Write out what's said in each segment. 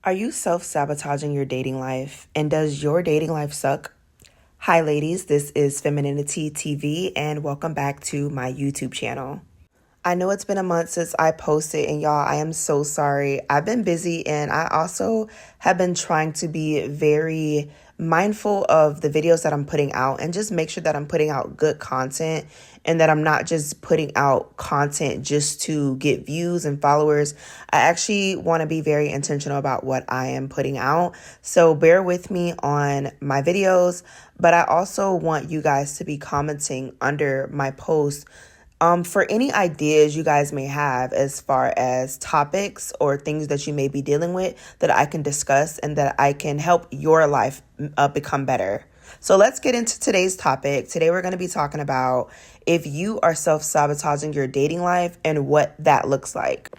Are you self-sabotaging your dating life? And does your dating life suck? Hi, ladies. This is Femininity TV, and welcome back to my YouTube channel. I know it's been a month since I posted, and y'all, I am so sorry. I've been busy, and I also have been trying to be very mindful of the videos that I'm putting out and just make sure that I'm putting out good content and that I'm not just putting out content just to get views and followers. I actually want to be very intentional about what I am putting out. So bear with me on my videos, but I also want you guys to be commenting under my posts for any ideas you guys may have as far as topics or things that you may be dealing with that I can discuss and that I can help your life become better. So let's get into today's topic. Today we're going to be talking about if you are self-sabotaging your dating life and what that looks like.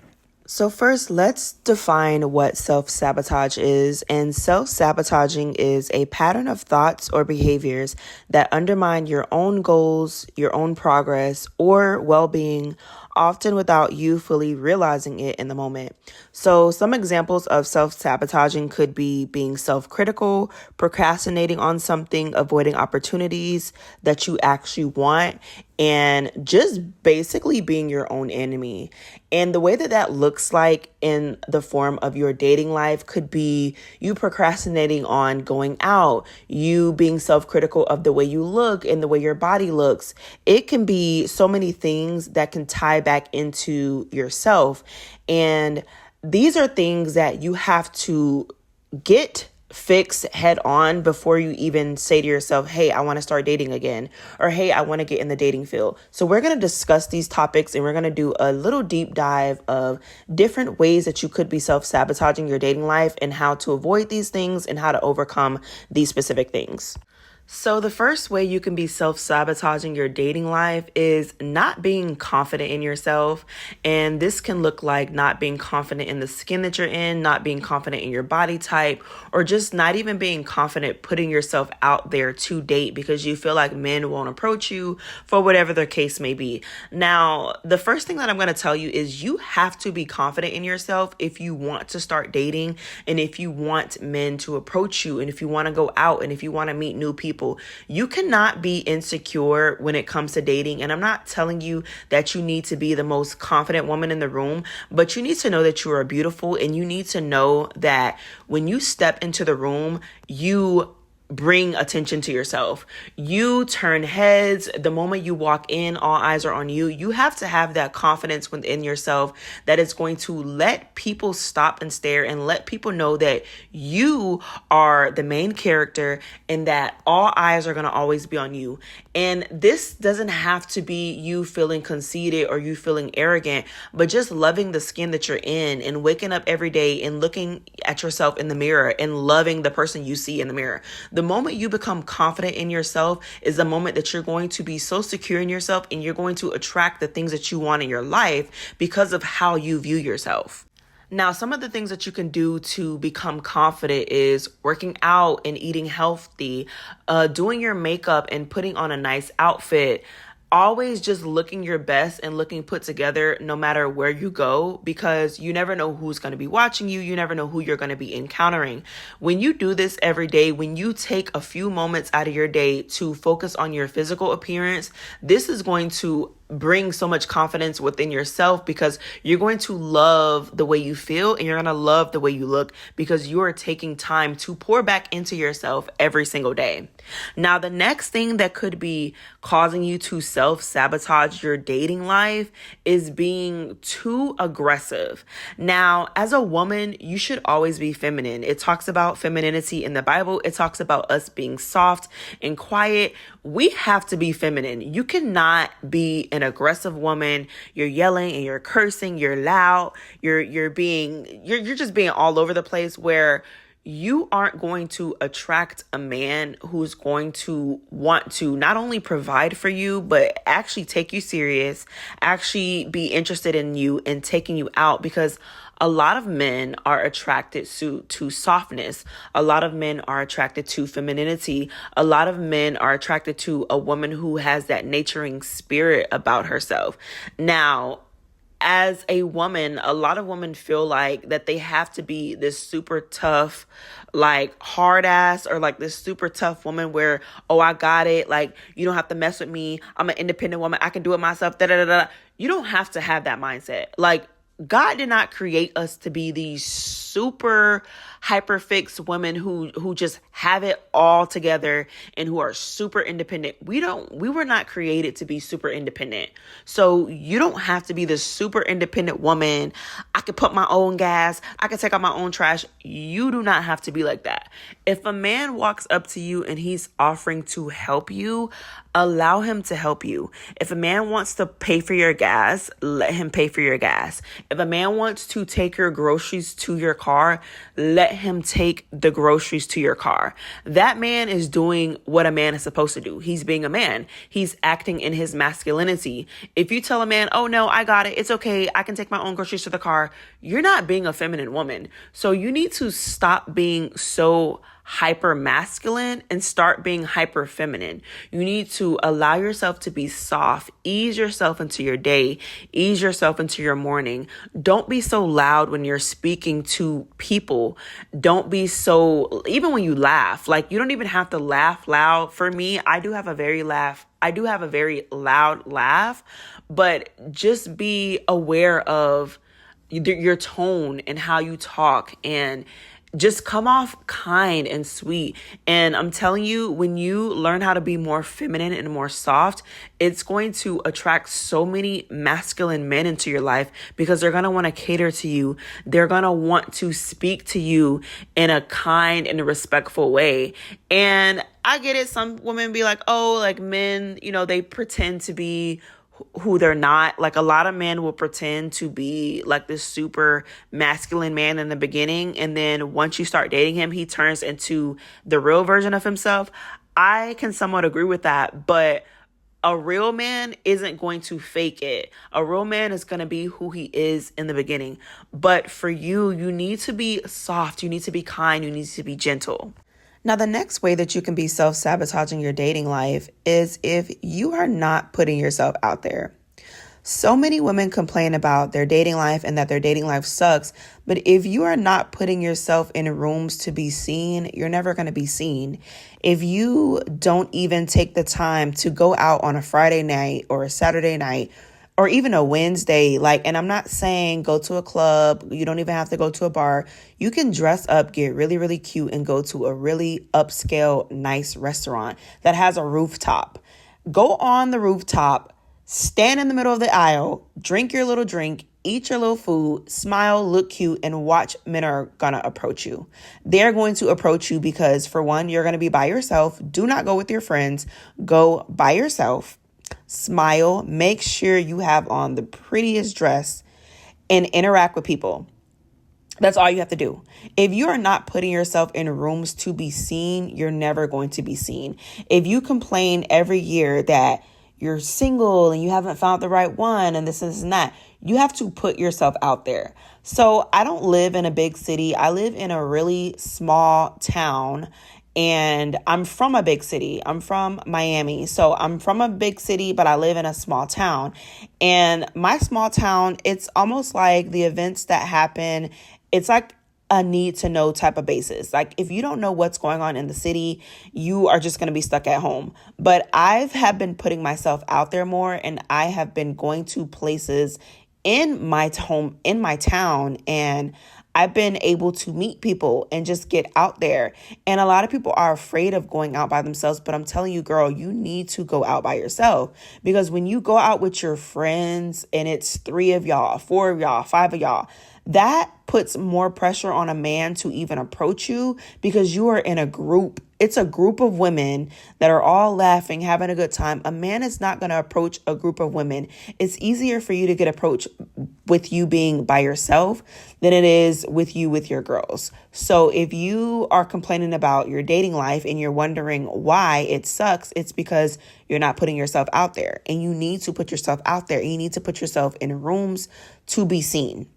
So first, let's define what self-sabotage is. And self-sabotaging is a pattern of thoughts or behaviors that undermine your own goals, your own progress, or well-being, often without you fully realizing it in the moment. So some examples of self-sabotaging could be being self-critical, procrastinating on something, avoiding opportunities that you actually want, and just basically being your own enemy. And the way that that looks like in the form of your dating life could be you procrastinating on going out, you being self-critical of the way you look and the way your body looks. It can be so many things that can tie back into yourself. And these are things that you have to get fix head on before you even say to yourself, hey, I want to start dating again, or hey, I want to get in the dating field. So we're going to discuss these topics and we're going to do a little deep dive of different ways that you could be self-sabotaging your dating life and how to avoid these things and how to overcome these specific things. So the first way you can be self-sabotaging your dating life is not being confident in yourself. And this can look like not being confident in the skin that you're in, not being confident in your body type, or just not even being confident putting yourself out there to date because you feel like men won't approach you for whatever their case may be. Now, the first thing that I'm going to tell you is you have to be confident in yourself if you want to start dating and if you want men to approach you and if you want to go out and if you want to meet new people. You cannot be insecure when it comes to dating. And I'm not telling you that you need to be the most confident woman in the room, but you need to know that you are beautiful and you need to know that when you step into the room, you bring attention to yourself. You turn heads. The moment you walk in, all eyes are on you. You have to have that confidence within yourself that is going to let people stop and stare and let people know that you are the main character and that all eyes are going to always be on you. And this doesn't have to be you feeling conceited or you feeling arrogant, but just loving the skin that you're in and waking up every day and looking at yourself in the mirror and loving the person you see in the mirror. The moment you become confident in yourself is the moment that you're going to be so secure in yourself and you're going to attract the things that you want in your life because of how you view yourself. Now, some of the things that you can do to become confident is working out and eating healthy, doing your makeup and putting on a nice outfit, always just looking your best and looking put together no matter where you go, because you never know who's going to be watching you. You never know who you're going to be encountering. When you do this every day, when you take a few moments out of your day to focus on your physical appearance, this is going to bring so much confidence within yourself because you're going to love the way you feel and you're going to love the way you look because you are taking time to pour back into yourself every single day. Now, the next thing that could be causing you to self-sabotage your dating life is being too aggressive. Now, as a woman, you should always be feminine. It talks about femininity in the Bible. It talks about us being soft and quiet. We have to be feminine. You cannot be an aggressive woman. You're yelling and you're cursing, you're loud, you're just being all over the place, where you aren't going to attract a man who's going to want to not only provide for you, but actually take you serious, actually be interested in you and taking you out, because a lot of men are attracted to softness. A lot of men are attracted to femininity. A lot of men are attracted to a woman who has that nurturing spirit about herself. Now, as a woman, a lot of women feel like that they have to be this super tough, like hard ass, or like this super tough woman where, oh, I got it. Like, you don't have to mess with me. I'm an independent woman. I can do it myself. Da, da, da, da. You don't have to have that mindset. Like, God did not create us to be these super hyper fixed women who just have it all together and who are super independent. We were not created to be super independent. So you don't have to be this super independent woman. I can put my own gas. I can take out my own trash. You do not have to be like that. If a man walks up to you and he's offering to help you, allow him to help you. If a man wants to pay for your gas, let him pay for your gas. If a man wants to take your groceries to your car, let him take the groceries to your car. That man is doing what a man is supposed to do. He's being a man. He's acting in his masculinity. If you tell a man, oh no, I got it. It's okay. I can take my own groceries to the car. You're not being a feminine woman. So you need to stop being so hyper masculine and start being hyper feminine. You need to allow yourself to be soft, ease yourself into your day, ease yourself into your morning. Don't be so loud when you're speaking to people. Don't be so, even when you laugh, like you don't even have to laugh loud. For me, I do have a very loud laugh, but just be aware of your tone and how you talk, and just come off kind and sweet. And I'm telling you, when you learn how to be more feminine and more soft, it's going to attract so many masculine men into your life because they're going to want to cater to you. They're going to want to speak to you in a kind and a respectful way. And I get it. Some women be like, oh, like men, they pretend to be who they're not. Like a lot of men will pretend to be like this super masculine man in the beginning, and then once you start dating him, he turns into the real version of himself. I can somewhat agree with that, but a real man isn't going to fake it. A real man is going to be who he is in the beginning. But for you, you need to be soft, you need to be kind, you need to be gentle. Now, the next way that you can be self-sabotaging your dating life is if you are not putting yourself out there. So many women complain about their dating life and that their dating life sucks. But if you are not putting yourself in rooms to be seen, you're never going to be seen. If you don't even take the time to go out on a Friday night or a Saturday night, or even a Wednesday, and I'm not saying go to a club. You don't even have to go to a bar. You can dress up, get really, really cute, and go to a really upscale, nice restaurant that has a rooftop. Go on the rooftop, stand in the middle of the aisle, drink your little drink, eat your little food, smile, look cute, and watch men are going to approach you. They're going to approach you because, for one, you're going to be by yourself. Do not go with your friends. Go by yourself. Smile, make sure you have on the prettiest dress, and interact with people. That's all you have to do. If you are not putting yourself in rooms to be seen, you're never going to be seen. If you complain every year that you're single and you haven't found the right one and this and that, you have to put yourself out there. So I don't live in a big city. I live in a really small town. And I'm from a big city. I'm from Miami. So I'm from a big city, but I live in a small town. And my small town, it's almost like the events that happen, it's like a need to know type of basis. Like if you don't know what's going on in the city, you are just going to be stuck at home. But have been putting myself out there more, and I have been going to places in my home, in my town, and I've been able to meet people and just get out there. And a lot of people are afraid of going out by themselves. But I'm telling you, girl, you need to go out by yourself. Because when you go out with your friends and it's 3 of y'all, 4 of y'all, 5 of y'all, that puts more pressure on a man to even approach you because you are in a group. It's a group of women that are all laughing, having a good time. A man is not going to approach a group of women. It's easier for you to get approached with you being by yourself than it is with you with your girls. So if you are complaining about your dating life and you're wondering why it sucks, it's because you're not putting yourself out there. And you need to put yourself out there. You need to put yourself in rooms to be seen.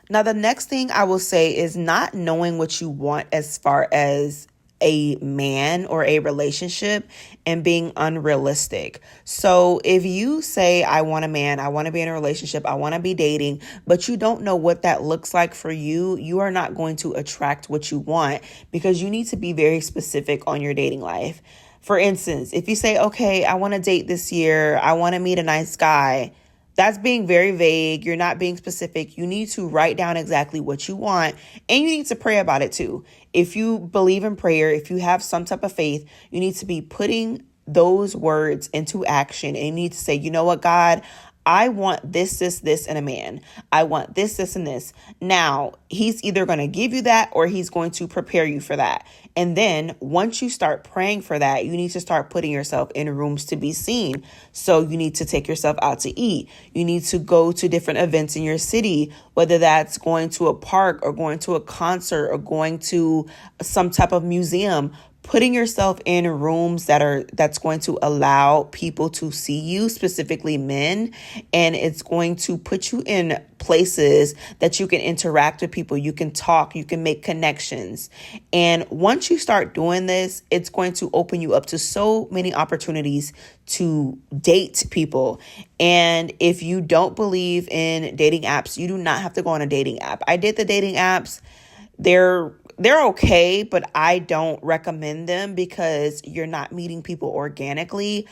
Now, the next thing I will say is not knowing what you want as far as a man or a relationship and being unrealistic. So if you say, I want a man, I want to be in a relationship, I want to be dating, but you don't know what that looks like for you, you are not going to attract what you want, because you need to be very specific on your dating life. For instance, if you say, okay, I want to date this year, I want to meet a nice guy, that's being very vague. You're not being specific. You need to write down exactly what you want, and you need to pray about it too. If you believe in prayer, if you have some type of faith, you need to be putting those words into action, and you need to say, you know what, God, I want this in a man. I want this, and this. Now, he's either going to give you that or he's going to prepare you for that. And then once you start praying for that, you need to start putting yourself in rooms to be seen. So you need to take yourself out to eat. You need to go to different events in your city, whether that's going to a park or going to a concert or going to some type of museum. Putting yourself in rooms that's going to allow people to see you, specifically men, and it's going to put you in places that you can interact with people, you can talk, you can make connections. And once you start doing this, it's going to open you up to so many opportunities to date people. And if you don't believe in dating apps, you do not have to go on a dating app. I did the dating apps. They're okay, but I don't recommend them because you're not meeting people organically.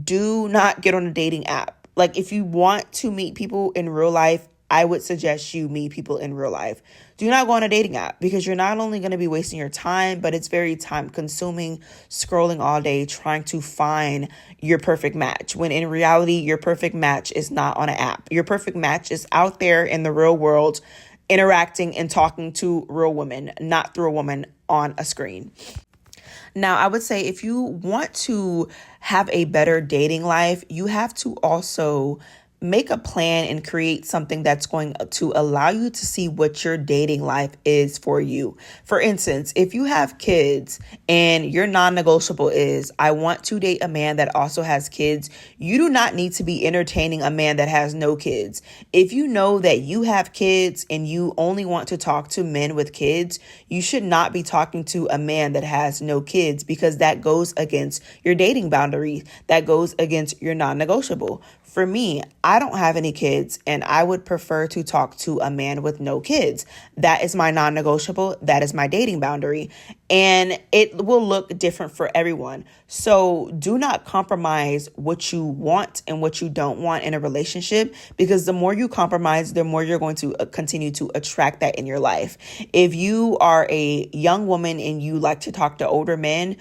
Do not get on a dating app. Like, if you want to meet people in real life, I would suggest you meet people in real life. Do not go on a dating app, because you're not only going to be wasting your time, but it's very time consuming, scrolling all day trying to find your perfect match, when in reality, your perfect match is not on an app. Your perfect match is out there in the real world, interacting and talking to real women, not through a woman on a screen. Now, I would say if you want to have a better dating life, you have to also make a plan and create something that's going to allow you to see what your dating life is for you. For instance, if you have kids and your non-negotiable is, I want to date a man that also has kids, you do not need to be entertaining a man that has no kids. If you know that you have kids and you only want to talk to men with kids, you should not be talking to a man that has no kids, because that goes against your dating boundaries. That goes against your non-negotiable. For me, I don't have any kids, and I would prefer to talk to a man with no kids. That is my non-negotiable. That is my dating boundary. And it will look different for everyone. So do not compromise what you want and what you don't want in a relationship, because the more you compromise, the more you're going to continue to attract that in your life. If you are a young woman and you like to talk to older men,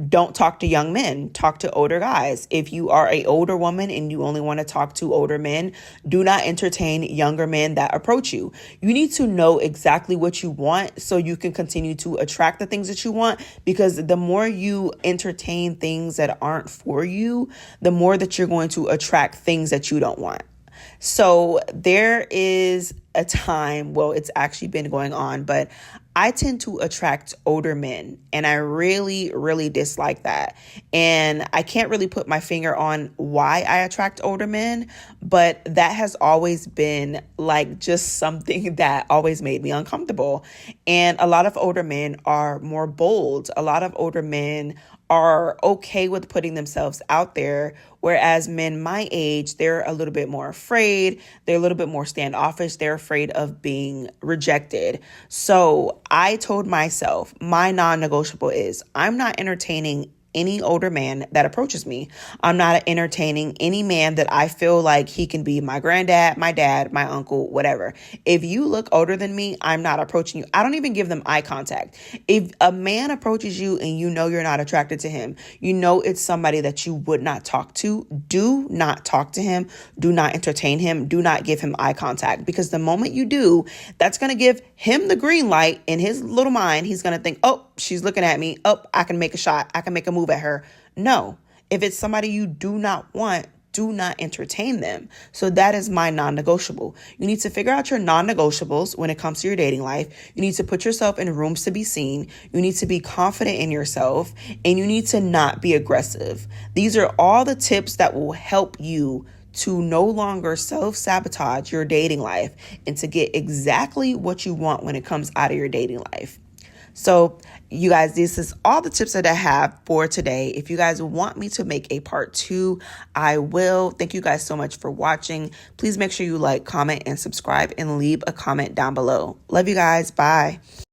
don't talk to young men, talk to older guys. If you are an older woman and you only want to talk to older men, do not entertain younger men that approach you. You need to know exactly what you want so you can continue to attract the things that you want, because the more you entertain things that aren't for you, the more that you're going to attract things that you don't want. So there is a time, well, it's actually been going on, but I tend to attract older men, and I really, really dislike that. And I can't really put my finger on why I attract older men, but that has always been like just something that always made me uncomfortable. And a lot of older men are more bold. A lot of older men are okay with putting themselves out there, whereas men my age, they're a little bit more afraid. They're a little bit more standoffish. They're afraid of being rejected. So I told myself, my non-negotiable is, I'm not entertaining any older man that approaches me. I'm not entertaining any man that I feel like he can be my granddad, my dad, my uncle, whatever. If you look older than me, I'm not approaching you. I don't even give them eye contact. If a man approaches you and you know you're not attracted to him, you know it's somebody that you would not talk to, do not talk to him. Do not entertain him. Do not give him eye contact, because the moment you do, that's going to give him the green light in his little mind. He's going to think, oh, she's looking at me. Oh, I can make a shot. I can make a move at her. No, if it's somebody you do not want, do not entertain them. So that is my non-negotiable. You need to figure out your non-negotiables when it comes to your dating life. You need to put yourself in rooms to be seen. You need to be confident in yourself, and you need to not be aggressive. These are all the tips that will help you to no longer self-sabotage your dating life and to get exactly what you want when it comes out of your dating life. So you guys, this is all the tips that I have for today. If you guys want me to make a part 2, I will. Thank you guys so much for watching. Please make sure you like, comment, and subscribe, and leave a comment down below. Love you guys. Bye.